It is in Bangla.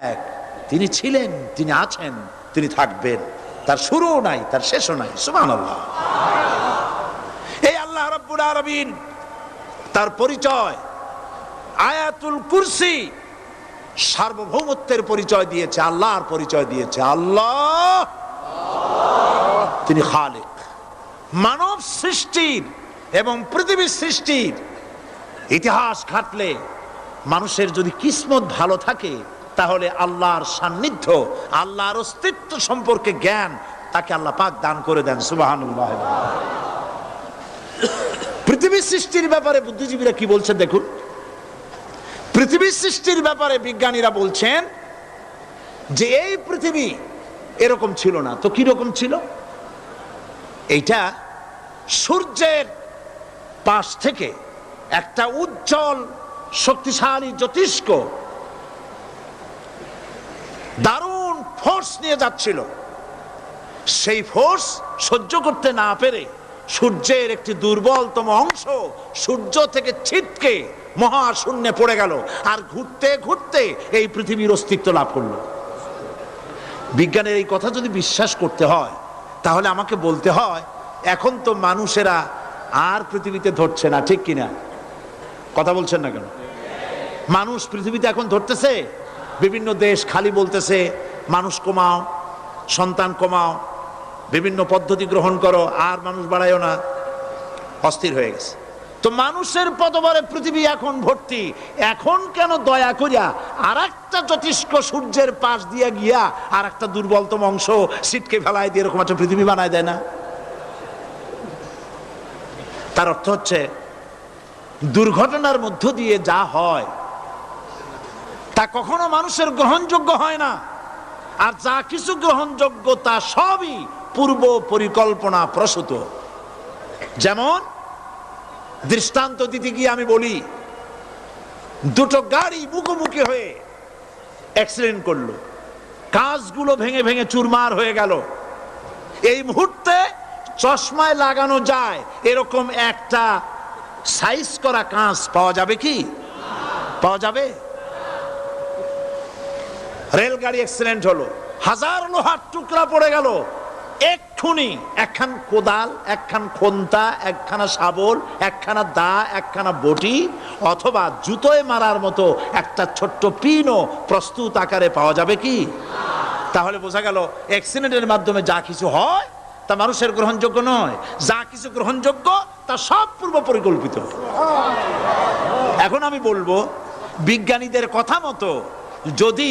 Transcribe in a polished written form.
এক, তিনি ছিলেন, তিনি আছেন, তিনি থাকবেন, তার শুরুও নাই, তার শেষও নাই। সুবহানাল্লাহ। এই আল্লাহ রাব্বুল আলামিন তার পরিচয় আয়াতুল কুরসি সার্বভৌমত্বের পরিচয় দিয়েছে, আল্লাহর পরিচয় দিয়েছে। আল্লাহ তিনি খালিক। মানব সৃষ্টির এবং পৃথিবীর সৃষ্টির ইতিহাস ঘাটলে মানুষের যদি কিসমত ভালো থাকে তাহলে আল্লাহর সান্নিধ্য, আল্লাহর অস্তিত্ব সম্পর্কে জ্ঞান তাকে আল্লাহ পাক দান করে দেন। সুবহানাল্লাহ। পৃথিবীর সৃষ্টির ব্যাপারে বুদ্ধিজীবীরা কি বলছেন দেখুন। পৃথিবীর সৃষ্টির ব্যাপারে বিজ্ঞানীরা বলছেন যে এই পৃথিবী এরকম ছিল না। তো কি রকম ছিল? এইটা সূর্যের পাশ থেকে একটা উজ্জ্বল শক্তিশালী জ্যোতিষ্ক দারুণ ফোর্স নিয়ে যাচ্ছিল। সেই ফোর্স সহ্য করতে না পেরে সূর্যের একটি দুর্বলতম অংশ সূর্য থেকে ছিটকে মহাশূন্যে পড়ে গেল, আর ঘুরতে ঘুরতে এই পৃথিবীর অস্তিত্ব লাভ করলো। বিজ্ঞানের এই কথা যদি বিশ্বাস করতে হয় তাহলে আমাকে বলতে হয় এখন তো মানুষেরা আর পৃথিবীতে ধরছে না, ঠিক কিনা? কথা বলছেন না কেন? মানুষ পৃথিবীতে এখন ধরতেছে। বিভিন্ন দেশ খালি বলতেছে মানুষ কমাও, সন্তান কমাও, বিভিন্ন পদ্ধতি গ্রহণ করো, আর মানুষ বাড়ায়ও না, অস্থির হয়ে গেছে। তো মানুষের পদবরে পৃথিবী এখন ভর্তি। এখন কেন দয়া করিয়া আর একটা জ্যোতিষ্ক সূর্যের পাশ দিয়া গিয়া আর একটা দুর্বলতম অংশ সিটকে ফেলায় দিয়ে এরকম একটা পৃথিবী বানায় দেয় না? তার অর্থ হচ্ছে দুর্ঘটনার মধ্য দিয়ে যা হয় তা কখনো মানুষের গ্রহণযোগ্য হয় না, আর যা কিছু গ্রহণযোগ্য তা সবই পূর্ব পরিকল্পনা প্রসূত। যেমন দৃষ্টান্ত দিতে গিয়ে আমি বলি, দুটো গাড়ি মুখোমুখি হয়ে অ্যাক্সিডেন্ট করলো, কাঁচগুলো ভেঙে ভেঙে চুরমার হয়ে গেল। এই মুহূর্তে চশমায় লাগানো যায় এরকম একটা সাইজ করা কাঁচ পাওয়া যাবে কি? পাওয়া যাবে? রেলগাড়ি অ্যাক্সিডেন্ট হলো, হাজার লোহার টুকরা পড়ে গেল, এক্ষুনি একখান কোদাল, একখান খন্তা, একখানা শাবল, একখানা দা, একখানা বটি অথবা জুতোয় মারার মতো একটা ছোট্ট পিনও প্রস্তুত আকারে পাওয়া যাবে কি? তাহলে বোঝা গেল অ্যাক্সিডেন্টের মাধ্যমে যা কিছু হয় তা মানুষের গ্রহণযোগ্য নয়, যা কিছু গ্রহণযোগ্য তা সব পূর্ব পরিকল্পিত। এখন আমি বলবো বিজ্ঞানীদের কথা মতো যদি